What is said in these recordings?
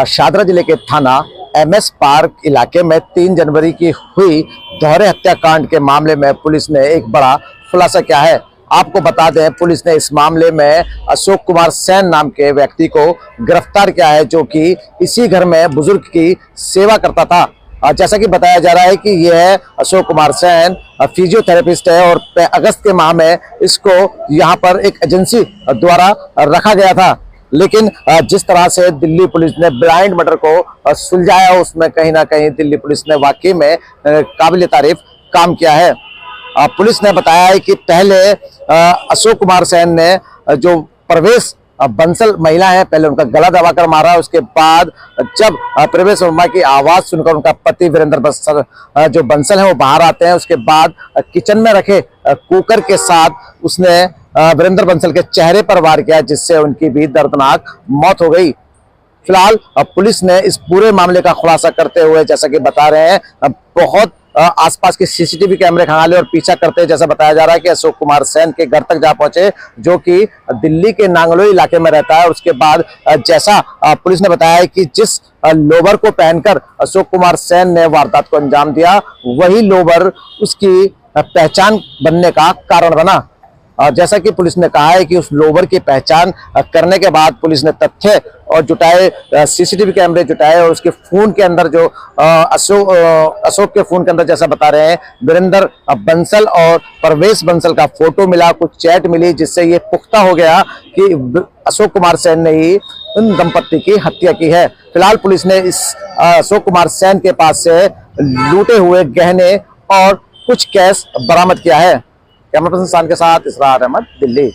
शादरा जिले के थाना एमएस पार्क इलाके में 3 जनवरी की हुई दोहरे हत्याकांड के मामले में पुलिस ने एक बड़ा खुलासा किया है। आपको बता दें, पुलिस ने इस मामले में अशोक कुमार सेन नाम के व्यक्ति को गिरफ्तार किया है, जो कि इसी घर में बुजुर्ग की सेवा करता था। जैसा कि बताया जा रहा है कि यह अशोक कुमार सेन फिजियोथेरेपिस्ट है और अगस्त के माह में इसको यहाँ पर एक एजेंसी द्वारा रखा गया था। लेकिन जिस तरह से दिल्ली पुलिस ने ब्लाइंड मर्डर को सुलझाया, उसमें कहीं ना कहीं दिल्ली पुलिस ने वाकई में काबिल तारीफ काम किया है। पुलिस ने बताया है कि पहले अशोक कुमार सेन ने जो प्रवेश बंसल महिला है, पहले उनका गला दबाकर मारा। उसके बाद जब प्रवेश वर्मा की आवाज सुनकर उनका पति वीरेंद्र बंसल जो बंसल है वो बाहर आते हैं, उसके बाद किचन में रखे कुकर के साथ उसने वीरेंद्र बंसल के चेहरे पर वार किया, जिससे उनकी भी दर्दनाक मौत हो गई। फिलहाल पुलिस ने इस पूरे मामले का खुलासा करते हुए, जैसा कि बता रहे हैं, बहुत आसपास के सीसीटीवी कैमरे खंगाले और पीछा करते, जैसा बताया जा रहा है कि अशोक कुमार सेन के घर तक जा पहुंचे, जो कि दिल्ली के नांगलोई इलाके में रहता है। उसके बाद जैसा पुलिस ने बताया है कि जिस लोवर को पहनकर अशोक कुमार सेन ने वारदात को अंजाम दिया, वही लोवर उसकी पहचान बनने का कारण बना। जैसा कि पुलिस ने कहा है कि उस लोवर की पहचान करने के बाद पुलिस ने तथ्य और जुटाए, सीसीटीवी कैमरे जुटाए और उसके फोन के अंदर जो अशोक के फोन के अंदर, जैसा बता रहे हैं, वीरेंद्र बंसल और परवेश बंसल का फोटो मिला, कुछ चैट मिली, जिससे ये पुख्ता हो गया कि अशोक कुमार सेन ने ही उन दंपत्ति की हत्या की है। फिलहाल पुलिस ने इस अशोक कुमार सेन के पास से लूटे हुए गहने और कुछ कैश बरामद किया है। कैमरा पर्सन शान के साथ इसरार अहमद, दिल्ली।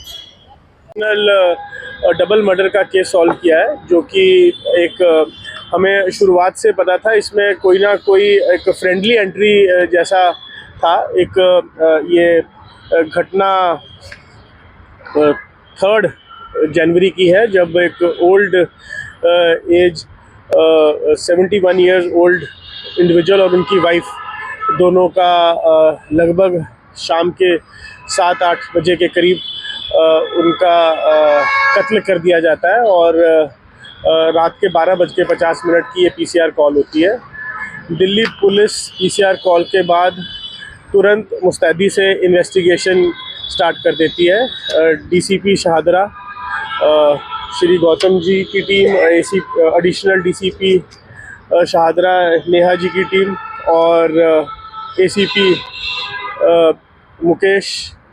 डबल मर्डर का केस सॉल्व किया है, जो कि एक हमें शुरुआत से पता था इसमें कोई ना कोई एक फ्रेंडली एंट्री जैसा था। एक ये घटना 3 जनवरी की है, जब एक old age 71 years old individual और उनकी वाइफ दोनों का लगभग शाम के 7-8 बजे के करीब उनका कत्ल कर दिया जाता है और रात के 12:50 की ये पीसीआर कॉल होती है। दिल्ली पुलिस पीसीआर कॉल के बाद तुरंत मुस्तैदी से इन्वेस्टिगेशन स्टार्ट कर देती है। डीसीपी शाहदरा, श्री गौतम जी की team, additional DCP Shahdara Neha ji की टीम और एसीपी मुकेश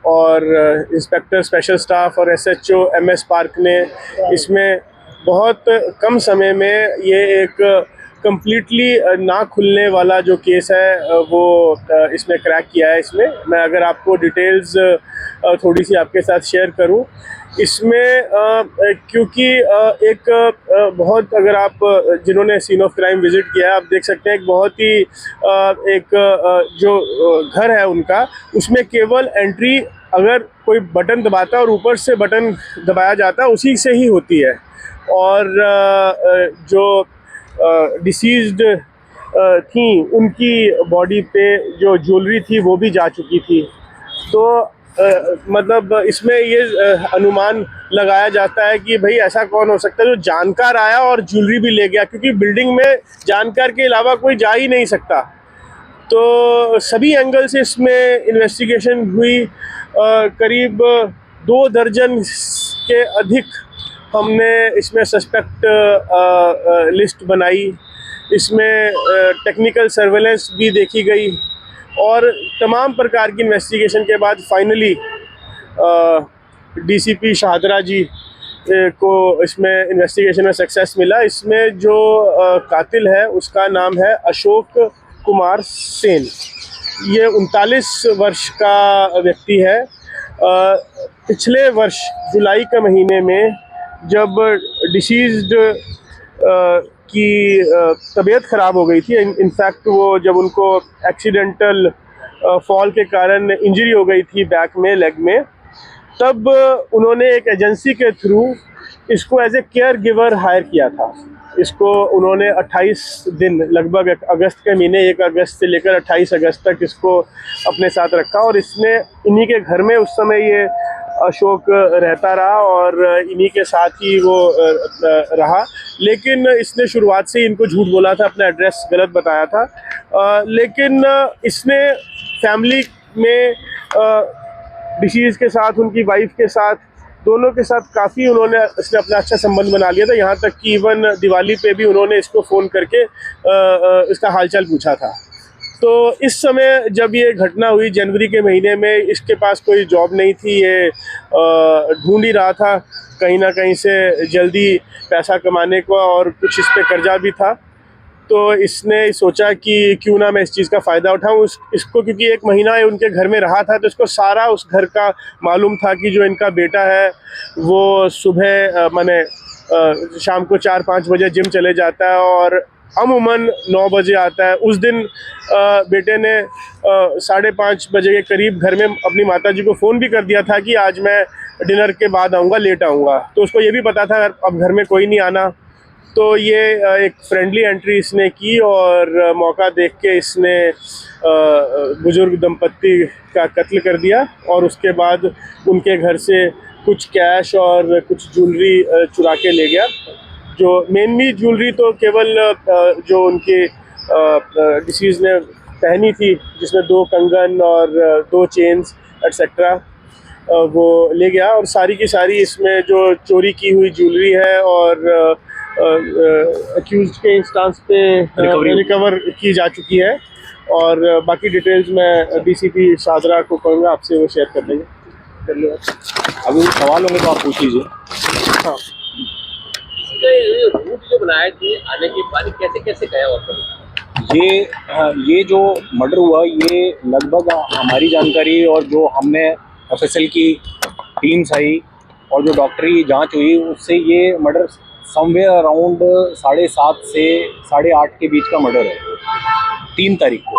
और इंस्पेक्टर स्पेशल स्टाफ और एसएचओ एमएस पार्क ने इसमें बहुत कम समय में ये एक कंप्लीटली ना खुलने वाला जो केस है वो इसमें क्रैक किया है। इसमें मैं अगर आपको डिटेल्स थोड़ी सी आपके साथ शेयर करूं, इसमें क्योंकि एक बहुत, अगर आप जिन्होंने सीन ऑफ क्राइम विज़िट किया है, आप देख सकते हैं एक बहुत ही एक जो घर है उनका, उसमें केवल एंट्री अगर कोई बटन दबाता है और ऊपर से बटन दबाया जाता है, उसी से ही होती है। और जो डिसीज्ड थी, उनकी बॉडी पे जो ज्वेलरी थी वो भी जा चुकी थी। तो मतलब इसमें ये अनुमान लगाया जाता है कि भाई ऐसा कौन हो सकता है जो जानकार आया और ज्वेलरी भी ले गया, क्योंकि बिल्डिंग में जानकार के अलावा कोई जा ही नहीं सकता। तो सभी एंगल से इसमें इन्वेस्टिगेशन हुई। करीब 2 दर्जन के अधिक हमने इसमें सस्पेक्ट लिस्ट बनाई। इसमें टेक्निकल सर्वेलेंस भी देखी गई और तमाम प्रकार की इन्वेस्टिगेशन के बाद फाइनली डीसीपी शाहदरा जी को इसमें इन्वेस्टिगेशन में सक्सेस मिला। इसमें जो कातिल है उसका नाम है अशोक कुमार सेन। ये 39 वर्ष का व्यक्ति है। पिछले वर्ष जुलाई के महीने में जब डिसीज्ड की तबीयत ख़राब हो गई थी, इनफैक्ट वो जब उनको एक्सीडेंटल फॉल के कारण इंजरी हो गई थी बैक में, लेग में, तब उन्होंने एक एजेंसी के थ्रू इसको as a caregiver hire किया था। इसको उन्होंने 28 दिन, लगभग अगस्त के महीने 1 अगस्त से लेकर 28 अगस्त तक इसको अपने साथ रखा और इसने इन्हीं के घर में उस समय ये अशोक रहता रहा और इन्हीं के साथ ही वो रहा। लेकिन इसने शुरुआत से ही इनको झूठ बोला था, अपना एड्रेस गलत बताया था। लेकिन इसने फैमिली में डिसीज़ के साथ, उनकी वाइफ के साथ, दोनों के साथ काफ़ी इसने अपना अच्छा संबंध बना लिया था। यहाँ तक कि इवन दिवाली पे भी उन्होंने इसको फ़ोन करके इसका हालचाल पूछा था। तो इस समय जब ये घटना हुई जनवरी के महीने में, इसके पास कोई जॉब नहीं थी, ये ढूंढ ही रहा था कहीं ना कहीं से जल्दी पैसा कमाने को, और कुछ इस पे कर्जा भी था। तो इसने सोचा कि क्यों ना मैं इस चीज़ का फ़ायदा उठाऊं। इसको क्योंकि एक महीना उनके घर में रहा था, तो इसको सारा उस घर का मालूम था कि जो इनका बेटा है वो सुबह माने शाम को 4-5 बजे जिम चले जाता है और अमूमन 9 बजे आता है। उस दिन बेटे ने 5:30 बजे के करीब घर में अपनी माताजी को फ़ोन भी कर दिया था कि आज मैं डिनर के बाद आऊँगा, लेट आऊँगा। तो उसको ये भी पता था अब घर में कोई नहीं आना। तो ये एक फ्रेंडली एंट्री इसने की और मौका देख के इसने बुजुर्ग दंपत्ति का कत्ल कर दिया और उसके बाद उनके घर से कुछ कैश और कुछ ज्वेलरी चुरा के ले गया। जो मेनली ज्वेलरी तो केवल जो उनके डिसीज़ ने पहनी थी, जिसमें 2 कंगन और 2 चेन्स एट्सेट्रा, वो ले गया। और सारी की सारी इसमें जो चोरी की हुई ज्वेलरी है और अक्यूज्ड के इंस्टांस पे रिकवर की जा चुकी है। और बाकी डिटेल्स मैं डीसीपी शादरा को कहूँगा आपसे वो शेयर कर देंगे। धन्यवाद। अभी सवाल होंगे तो आप पूछ लीजिए। हाँ, रूट जो बनाए थे आने के बाद कैसे कैसे गया और ये जो मर्डर हुआ, ये लगभग हमारी जानकारी और जो हमने एफएसएल की टीम्स आई और जो डॉक्टरी जांच हुई, उससे ये मर्डर समवेयर अराउंड 7:30 से 8:30 के बीच का मर्डर है, 3 तारीख को।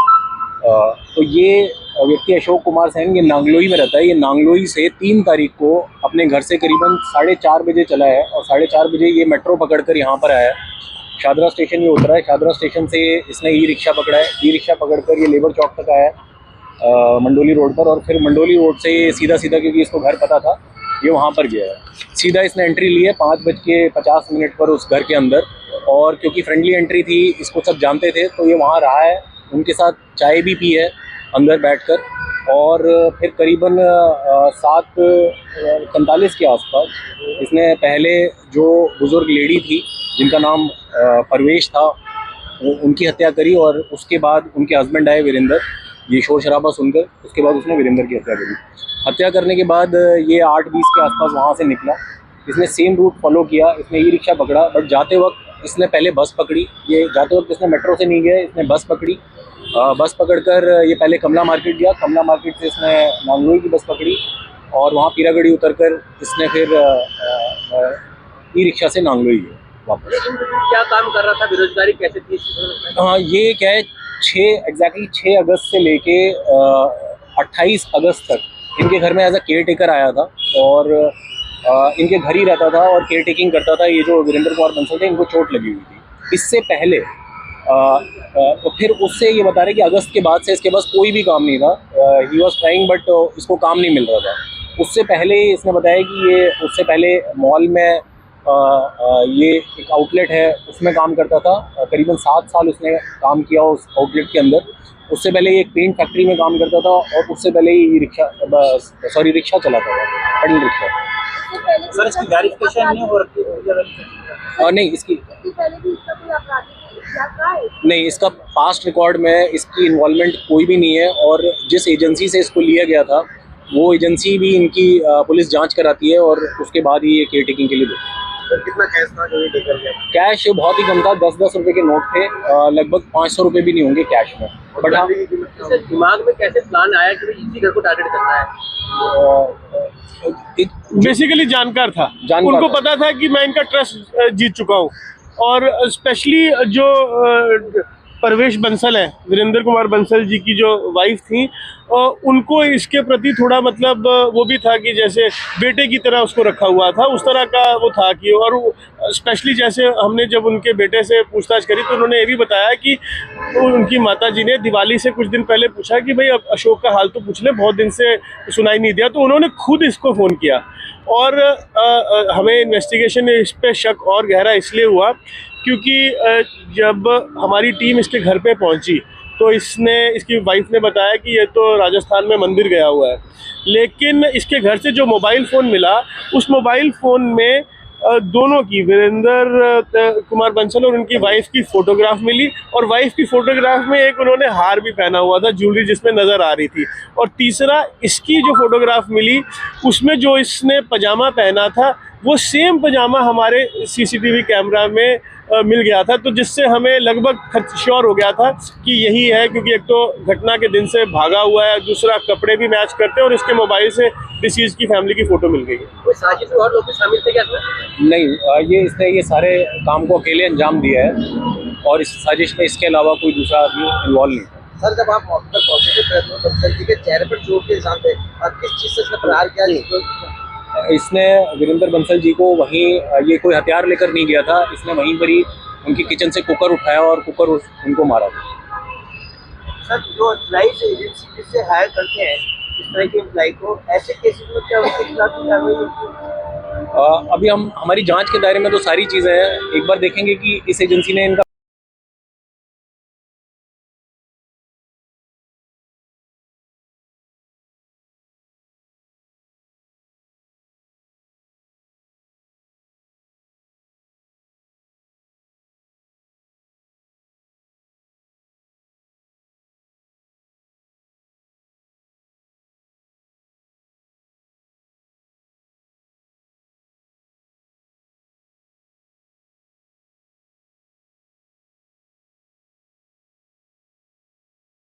तो ये व्यक्ति अशोक कुमार सेन, ये नांगलोई में रहता है। ये नांगलोई से 3 तारीख को अपने घर से करीबन 4:30 बजे चला है और 4:30 बजे ये मेट्रो पकड़कर यहाँ पर आया है। शादरा स्टेशन में उतरा है। शादरा स्टेशन से इसने ई रिक्शा पकड़ा है। ई रिक्शा पकड़कर ये लेबर चौक तक आया है मंडोली रोड पर, और फिर मंडोली रोड से सीधा क्योंकि इसको घर पता था, ये वहाँ पर गया है। सीधा इसने एंट्री ली है 5:50 पर उस घर के अंदर, और क्योंकि फ्रेंडली एंट्री थी, इसको सब जानते थे, तो ये वहाँ रहा है। उनके साथ चाय भी पी है अंदर बैठकर, और फिर करीबन 7:45 के आसपास इसने पहले जो बुज़ुर्ग लेडी थी जिनका नाम परवेश था, उनकी हत्या करी, और उसके बाद उनके हस्बैंड आए वीरेंद्र, ये शोर शराबा सुनकर उसके बाद उसने वीरेंद्र की हत्या करी। हत्या करने के बाद ये 8:20 के आसपास वहाँ से निकला। इसने सेम रूट फॉलो किया। इसने ई रिक्शा पकड़ा, बट जाते वक्त इसने पहले बस पकड़ी। ये जाते वक्त इसने मेट्रो से नहीं गया, इसने बस पकड़ी। बस पकड़कर ये पहले कमला मार्केट गया। कमला मार्केट से इसने नांगलोई की बस पकड़ी और वहाँ पीरागढ़ी उतरकर इसने फिर ई रिक्शा से नांगलोई गया वापस। क्या काम कर रहा था, बेरोजगारी कैसे थी? हाँ, ये क्या है, 6 अगस्त से लेके 28 अगस्त तक इनके घर में एज अ केयर टेकर आया था और इनके घर ही रहता था और केयर टेकिंग करता था। ये जो वीरेंद्र कुमार बंसल थे, इनको चोट लगी हुई थी इससे पहले। तो फिर उससे ये बता रहे कि अगस्त के बाद से इसके पास कोई भी काम नहीं था। ही वॉज ट्राइंग बट इसको काम नहीं मिल रहा था। उससे पहले इसने बताया कि ये उससे पहले मॉल में ये एक आउटलेट है, उसमें काम करता था। करीबन 7 साल उसने काम किया उस आउटलेट के अंदर। उससे पहले ये एक पेंट फैक्ट्री में काम करता था और उससे पहले ये रिक्शा चलाता था, पैडल रिक्शा। सर, इसकी वेरिफिकेशन नहीं हो रखी है? नहीं, इसकी नहीं, इसका पास्ट रिकॉर्ड में इसकी इन्वॉल्वमेंट कोई भी नहीं है। और जिस एजेंसी से इसको लिया गया था, वो एजेंसी भी इनकी पुलिस जांच कराती है और उसके बाद ही ये केयर टेकिंग के लिए देती है। कितना कैश था जो ये लेकर गया? कैश बहुत ही कम था, 10-10 रुपए के नोट थे। लगभग 500 रुपए भी नहीं होंगे कैश में। बट हाँ, दिमाग में कैसे प्लान आया कि इसी घर को टारगेट करना है? बेसिकली जानकार था, उनको पता था कि मैं इनका ट्रस्ट जीत चुका हूँ। और स्पेशली जो परवेश बंसल है, वीरेंद्र कुमार बंसल जी की जो वाइफ थी, उनको इसके प्रति थोड़ा मतलब वो भी था कि जैसे बेटे की तरह उसको रखा हुआ था, उस तरह का वो था कि, और स्पेशली जैसे हमने जब उनके बेटे से पूछताछ करी तो उन्होंने ये भी बताया कि उनकी माताजी ने दिवाली से कुछ दिन पहले पूछा कि भाई अब अशोक का हाल तो पूछ ले, बहुत दिन से सुनाई नहीं दिया, तो उन्होंने खुद इसको फ़ोन किया। और हमें इन्वेस्टिगेशन में इस पे शक और गहरा इसलिए हुआ क्योंकि जब हमारी टीम इसके घर पे पहुंची तो इसकी वाइफ ने बताया कि ये तो राजस्थान में मंदिर गया हुआ है, लेकिन इसके घर से जो मोबाइल फ़ोन मिला उस मोबाइल फ़ोन में दोनों की, वीरेंद्र कुमार बंसल और उनकी वाइफ की फ़ोटोग्राफ मिली, और वाइफ की फ़ोटोग्राफ में एक उन्होंने हार भी पहना हुआ था, ज्वेलरी जिसमें नज़र आ रही थी। और तीसरा, इसकी जो फ़ोटोग्राफ मिली उसमें जो इसने पजामा पहना था वो सेम पजामा हमारे सीसीटीवी कैमरा में मिल गया था, तो जिससे हमें लगभग श्योर हो गया था कि यही है, क्योंकि एक तो घटना के दिन से भागा हुआ है, दूसरा कपड़े भी मैच करते हैं और इसके मोबाइल से डिसीज की फैमिली की फ़ोटो मिल गई है। कोई साजिश में और लोग भी शामिल थे क्या इसमें? नहीं, ये सारे काम को अकेले अंजाम दिया है और इस साजिश में इसके अलावा कोई दूसरा आदमी इन्वॉल्व नहीं था। सर, जब आप मौके पर पहुंचे थे तो बंसल जी के चेहरे पर चोट के निशान थे, और किस चीज़ से इसने प्रहार किया? इसने वीरेंद्र बंसल जी को वहीं, ये कोई हथियार लेकर नहीं गया था, इसने वहीं पर ही उनकी किचन से कुकर उठाया और कुकर उनको मारा था। सर, जो एम्प्लॉई एजेंसी जिससे हायर करते हैं इस तरह के एम्प्लॉई को, ऐसे केसेस में क्या उनके खिलाफ कार्रवाई होती है? अभी हमारी जांच के दायरे में तो सारी चीज़ें हैं, एक बार देखेंगे कि इस एजेंसी ने इनका